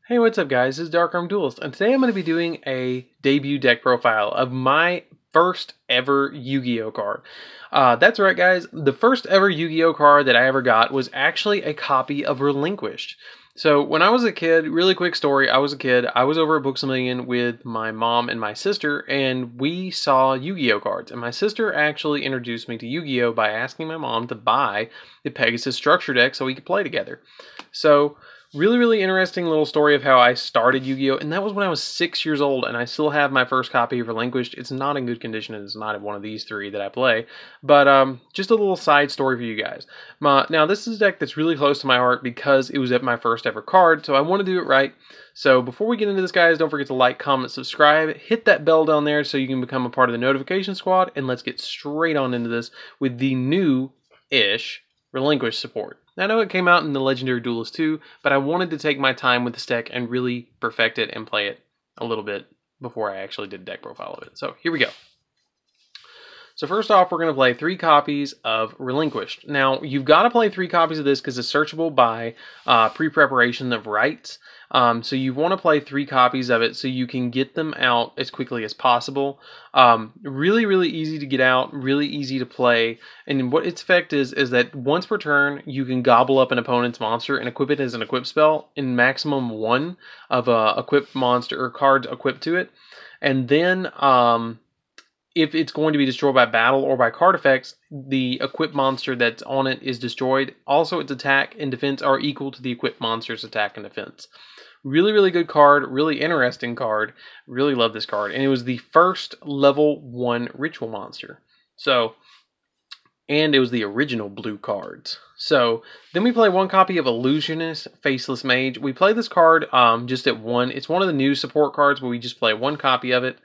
Hey, what's up guys? This is DarkArmedDuelist, and today I'm going to be doing a debut deck profile of my first ever Yu-Gi-Oh card. That's right guys, the first ever Yu-Gi-Oh card that I ever got was actually a copy of Relinquished. So when I was a kid, really quick story, I was over at Books A Million with my mom and my sister, and we saw Yu-Gi-Oh cards. And my sister actually introduced me to Yu-Gi-Oh by asking my mom to buy the Pegasus structure deck so we could play together. So really interesting little story of how I started Yu-Gi-Oh! And that was when I was 6 years old, and I still have my first copy of Relinquished. It's not in good condition, and it's not one of these three that I play. But just a little side story for you guys. Now, this is a deck that's really close to my heart because it was at my first ever card, so I want to do it right. So before we get into this, guys, don't forget to like, comment, subscribe, hit that bell down there so you can become a part of the notification squad, and let's get straight on into this with the new-ish Relinquished support. I know it came out in the Legendary Duelist 2, but I wanted to take my time with this deck and really perfect it and play it a little bit before I actually did a deck profile of it. So here we go. So first off, we're going to play 3 copies of Relinquished. Now, you've got to play 3 copies of this because it's searchable by pre-preparation of rights. So you want to play 3 copies of it so you can get them out as quickly as possible. Really easy to get out, really easy to play. And what its effect is that once per turn, you can gobble up an opponent's monster and equip it as an equip spell in maximum 1 of equipped monster or cards equipped to it. And then if it's going to be destroyed by battle or by card effects, the equipped monster that's on it is destroyed. Also, its attack and defense are equal to the equipped monster's attack and defense. Really good card, really interesting card. Really love this card. And it was the first level 1 ritual monster. And it was the original blue cards. So then we play 1 copy of Illusionist, Faceless Mage. We play this card just at 1. It's one of the new support cards, but we just play 1 copy of it.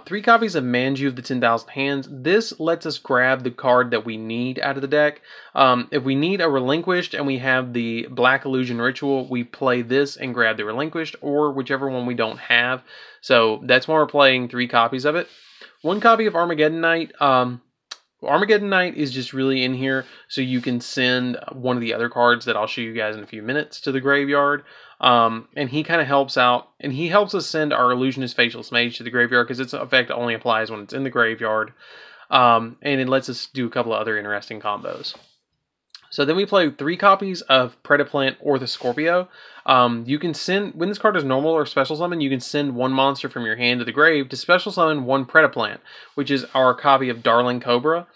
3 copies of Manju of the 10,000 Hands. This lets us grab the card that we need out of the deck. If we need a Relinquished and we have the Black Illusion Ritual, we play this and grab the Relinquished, or whichever one we don't have. So that's why we're playing 3 copies of it. 1 copy of Armageddon Knight. Armageddon Knight is just really in here so you can send one of the other cards that I'll show you guys in a few minutes to the graveyard. And he kind of helps out, and he helps us send our Illusionist Faceless Mage to the graveyard because its effect only applies when it's in the graveyard. And it lets us do a couple of other interesting combos. So then we play 3 copies of Predaplant or the Scorpio. You can send, when this card is normal or special summon, you can send 1 monster from your hand to the grave to special summon 1 Predaplant, which is our copy of Darling Cobra.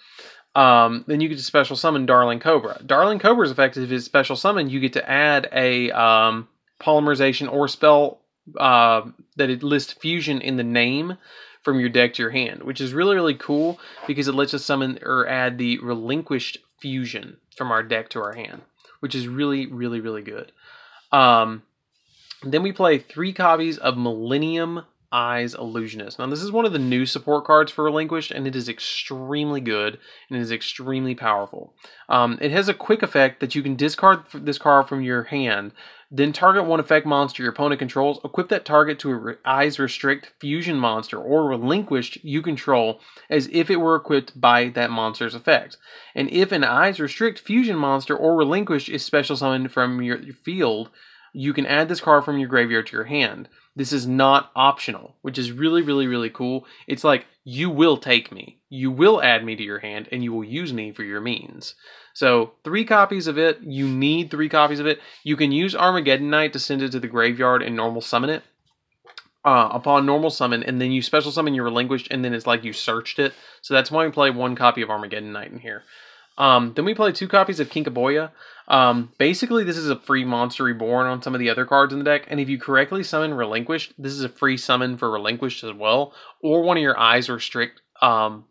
Then you get to special summon Darling Cobra. Darling Cobra's effect, if it's special summon, you get to add a polymerization or spell that it lists fusion in the name from your deck to your hand, which is really cool because it lets us summon or add the Relinquished fusion from our deck to our hand, which is really good. Then we play 3 copies of Millennium Eyes Illusionist. Now this is one of the new support cards for Relinquished, and it is extremely good and it is extremely powerful. It has a quick effect that you can discard this card from your hand, then target 1 effect monster your opponent controls, equip that target to a Eyes Restrict fusion monster or Relinquished you control as if it were equipped by that monster's effect. And if an Eyes Restrict fusion monster or Relinquished is special summoned from your field, you can add this card from your graveyard to your hand. This is not optional, which is really cool. It's like, you will take me, you will add me to your hand, and you will use me for your means. So 3 copies of it. You need 3 copies of it. You can use Armageddon Knight to send it to the graveyard and normal summon it. Upon normal summon, and then you special summon your Relinquished, and then it's like you searched it. So that's why we play 1 copy of Armageddon Knight in here. Then we play 2 copies of Kinkaboya. Basically, this is a free Monster Reborn on some of the other cards in the deck, and if you correctly summon Relinquished, this is a free summon for Relinquished as well, or one of your Eyes Restrict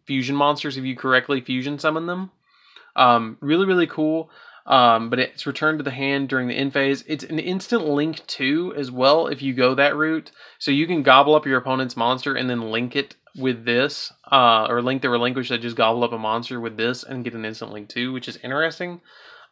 fusion monsters if you correctly fusion summon them. Really cool. But it's returned to the hand during the end phase. It's an instant link too as well if you go that route. So you can gobble up your opponent's monster and then link it with this, or link the Relinquished that just gobble up a monster with this and get an instant link too, which is interesting.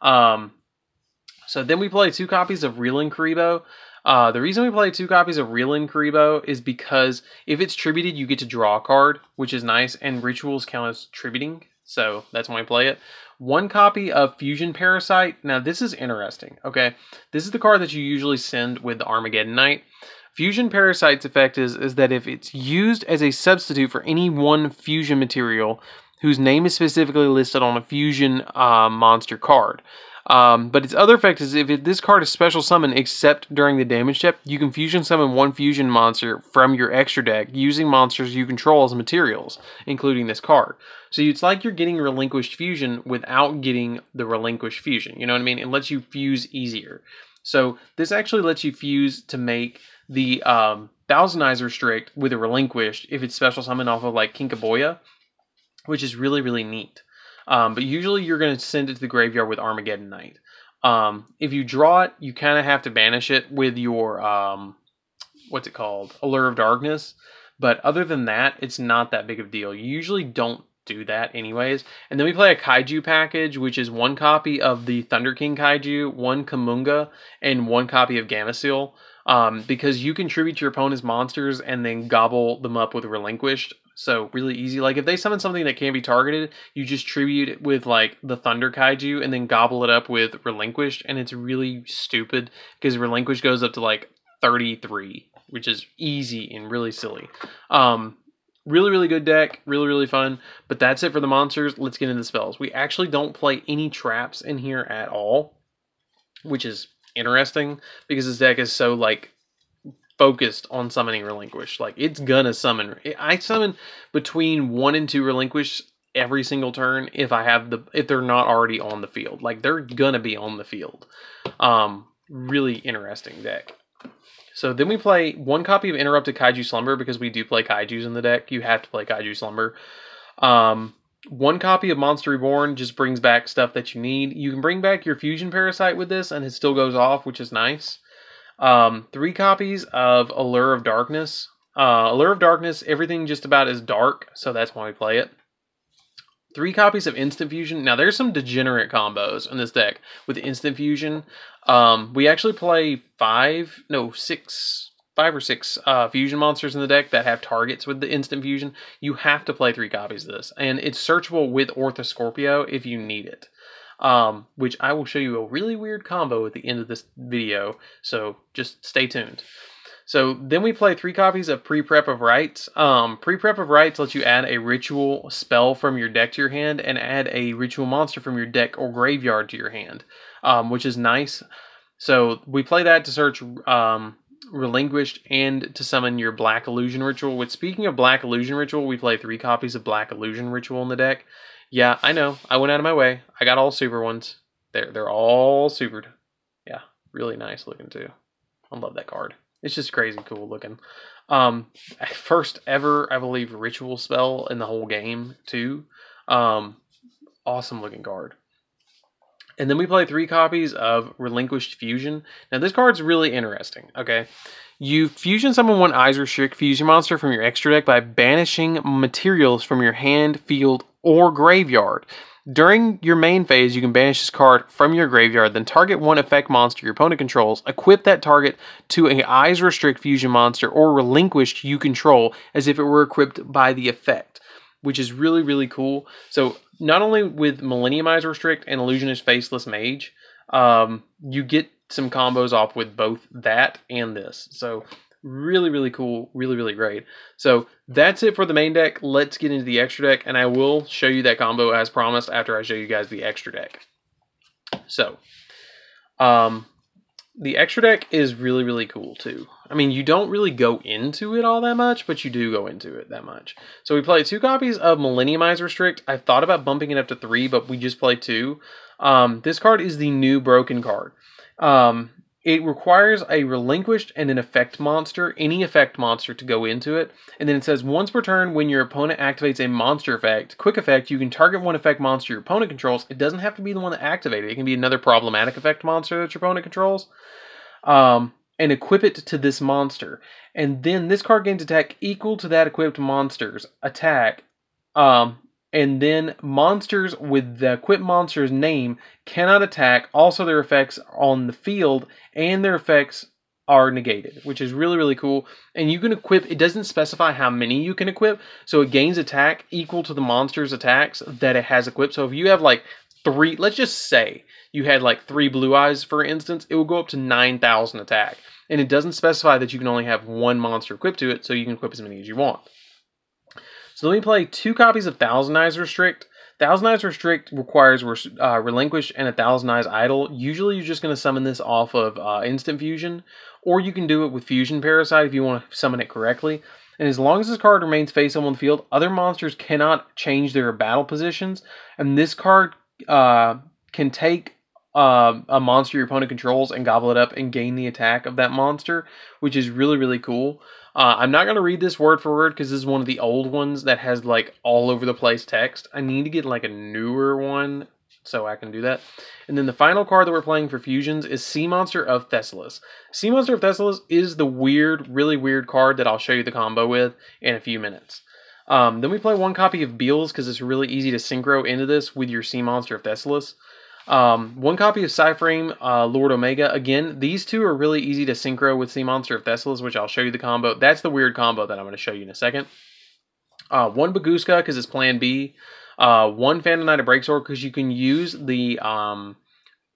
So then we play 2 copies of Reelin Karibo. The reason we play 2 copies of Reelin Karibo is because if it's tributed, you get to draw a card, which is nice, and rituals count as tributing. so that's when I play it. 1 copy of Fusion Parasite. Now this is interesting, okay? This is the card that you usually send with the Armageddon Knight. Fusion Parasite's effect is that if it's used as a substitute for any one fusion material whose name is specifically listed on a fusion monster card. But its other effect is if this card is special summoned except during the damage step, you can fusion summon 1 fusion monster from your extra deck using monsters you control as materials, including this card. So it's like you're getting Relinquished Fusion without getting the Relinquished Fusion. You know what I mean? It lets you fuse easier. So this actually lets you fuse to make the Thousand Eyes Restrict with a Relinquished if it's special summoned off of like Kinkaboya, which is really, really neat. But usually you're going to send it to the graveyard with Armageddon Knight. If you draw it, you kind of have to banish it with your, what's it called? Allure of Darkness. But other than that, it's not that big of a deal. You usually don't do that anyways. And then we play a Kaiju package, which is 1 copy of the Thunder King Kaiju, 1 Kamunga, and 1 copy of Gameciel. Because you contribute to your opponent's monsters and then gobble them up with Relinquished. So really easy. Like if they summon something that can't be targeted, you just tribute it with like the Thunder Kaiju and then gobble it up with Relinquished. And it's really stupid because Relinquished goes up to like 33, which is easy and really silly. Really, really good deck. Really, really fun. But that's it for the monsters. Let's get into the spells. We actually don't play any traps in here at all, which is interesting because this deck is so like focused on summoning Relinquished. Like it's gonna summon. I summon between 1 and 2 Relinquished every single turn if they're not already on the field. Like they're gonna be on the field. Really interesting deck. So then we play 1 copy of Interrupted Kaiju Slumber because we do play Kaijus in the deck. You have to play Kaiju Slumber. 1 copy of Monster Reborn just brings back stuff that you need. You can bring back your Fusion Parasite with this and it still goes off, which is nice. 3 copies of Allure of Darkness. Allure of Darkness, everything just about is dark, so that's why we play it. 3 copies of Instant Fusion. Now, there's some degenerate combos in this deck with Instant Fusion. We actually play 5 or 6 fusion monsters in the deck that have targets with the Instant Fusion. You have to play 3 copies of this. And it's searchable with Orthoscorpio if you need it. Which I will show you a really weird combo at the end of this video. So just stay tuned. So then we play 3 copies of Pre-Prep of Rites. Pre-Prep of Rites lets you add a ritual spell from your deck to your hand and add a ritual monster from your deck or graveyard to your hand, which is nice. So we play that to search Relinquished and to summon your Black Illusion Ritual. Which, speaking of Black Illusion Ritual, we play 3 copies of Black Illusion Ritual in the deck. Yeah, I know. I went out of my way. I got all super ones. They're all supered. Yeah, really nice looking too. I love that card. It's just crazy cool looking. First ever, I believe, ritual spell in the whole game too. Awesome looking card. And then we play 3 copies of Relinquished Fusion. Now this card's really interesting, okay? You fusion summon 1 Eyes Restrict fusion monster from your extra deck by banishing materials from your hand, field, or graveyard. During your main phase, you can banish this card from your graveyard, then target 1 effect monster your opponent controls, equip that target to an Eyes Restrict fusion monster or Relinquished you control as if it were equipped by the effect, which is really, really cool. So not only with Millennium Eyes Restrict and Illusionist Faceless Mage, you get some combos off with both that and this. So really, really cool. Really, really great. So that's it for the main deck. Let's get into the extra deck, and I will show you that combo as promised after I show you guys the extra deck. So, the extra deck is really, really cool too. I mean, you don't really go into it all that much, but you do go into it that much. So we play 2 copies of Millennium Eyes Restrict. I thought about bumping it up to 3, but we just play 2. This card is the new broken card. It requires a Relinquished and an effect monster, any effect monster, to go into it. And then it says, once per turn, when your opponent activates a monster effect, quick effect, you can target 1 effect monster your opponent controls. It doesn't have to be the one that activated it. It can be another problematic effect monster that your opponent controls. And equip it to this monster. And then this card gains attack equal to that equipped monster's attack. And then monsters with the equipped monster's name cannot attack. Also, their effects on the field and their effects are negated, which is really, really cool. And you can equip, it doesn't specify how many you can equip, so it gains attack equal to the monster's attacks that it has equipped. So if you have like 3, let's just say you had like 3 blue eyes, for instance, it will go up to 9,000 attack. And it doesn't specify that you can only have 1 monster equipped to it, so you can equip as many as you want. So let me play 2 copies of Thousand Eyes Restrict. Thousand Eyes Restrict requires Relinquished and a Thousand Eyes Idle. Usually you're just going to summon this off of Instant Fusion, or you can do it with Fusion Parasite if you want to summon it correctly. And as long as this card remains face up on the field, other monsters cannot change their battle positions. And this card can take a monster your opponent controls and gobble it up and gain the attack of that monster, which is really, really cool. I'm not going to read this word for word because this is one of the old ones that has like all over the place text. I need to get like a newer one so I can do that. And then the final card that we're playing for fusions is Sea Monster of Thessalos. Sea Monster of Thessalos is the weird, really weird card that I'll show you the combo with in a few minutes. Then we play 1 copy of Beals because it's really easy to synchro into this with your Sea Monster of Thessalos. 1 copy of Psyframe, Lord Omega. Again, these 2 are really easy to synchro with Sea Monster of Thessalos, which I'll show you the combo. That's the weird combo that I'm going to show you in a second. 1 Baguska because it's Plan B. 1 Phantom Knight of Breaksword because you can use the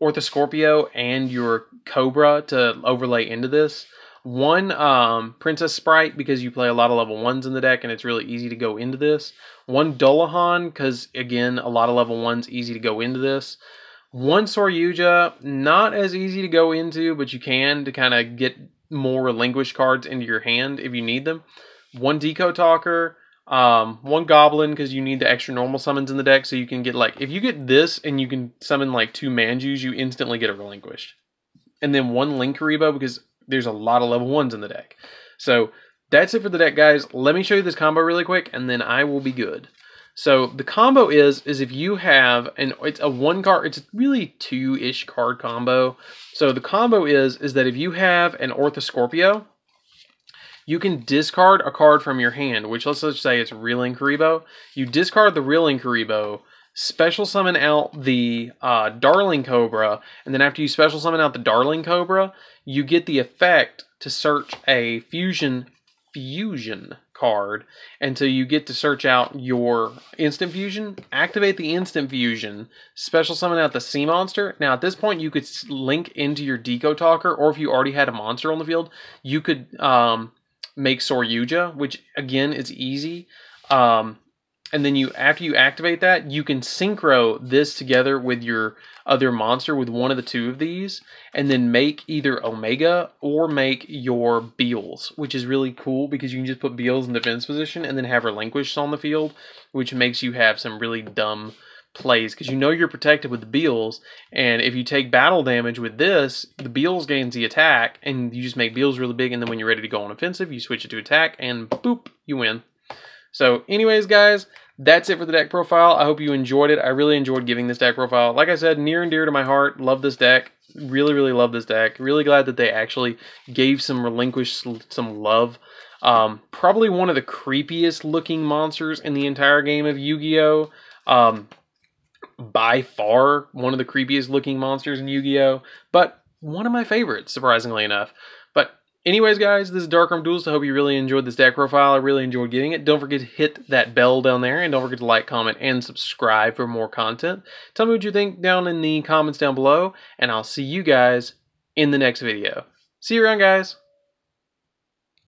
Orthoscorpio and your Cobra to overlay into this. 1 Princess Sprite because you play a lot of level 1s in the deck and it's really easy to go into this. 1 Dullahan because, again, a lot of level 1s easy to go into this. 1 Yugioh, not as easy to go into, but you can to kind of get more relinquished cards into your hand if you need them. 1 Deco Talker, 1 Goblin because you need the extra normal summons in the deck, so you can get like, if you get this and you can summon like 2 Manjus, you instantly get a relinquished. And then 1 Linkuriboh because there's a lot of level 1s in the deck. So that's it for the deck, guys. Let me show you this combo really quick, and then I will be good. So the combo is if you have, and it's a 1 card, it's really 2-ish card combo. So the combo is that if you have an Orthoscorpio, you can discard a card from your hand, which let's just say it's Relinquished. You discard the Relinquished, special summon out the Darling Cobra, and then after you special summon out the Darling Cobra, you get the effect to search a fusion card, and so you get to search out your instant fusion, activate the instant fusion, special summon out the sea monster. Now at this point you could link into your Deco Talker, or if you already had a monster on the field, you could make Yugioh, which again is easy. And then after you activate that, you can synchro this together with your other monster with 1 of the 2 of these, and then make either Omega or make your Beals, which is really cool because you can just put Beals in defense position and then have Relinquished on the field, which makes you have some really dumb plays because you know you're protected with the Beals, and if you take battle damage with this, the Beals gains the attack, and you just make Beals really big, and then when you're ready to go on offensive, you switch it to attack, and boop, you win. So anyways, guys, that's it for the deck profile. I hope you enjoyed it. I really enjoyed giving this deck profile. Like I said, near and dear to my heart. Love this deck. Really, really love this deck. Really glad that they actually gave some Relinquished some love. Probably one of the creepiest looking monsters in the entire game of Yu-Gi-Oh! By far, one of the creepiest looking monsters in Yu-Gi-Oh! But one of my favorites, surprisingly enough. But anyways, guys, this is DarkArmedDuelist. I hope you really enjoyed this deck profile. I really enjoyed getting it. Don't forget to hit that bell down there, and don't forget to like, comment, and subscribe for more content. Tell me what you think down in the comments down below, and I'll see you guys in the next video. See you around, guys.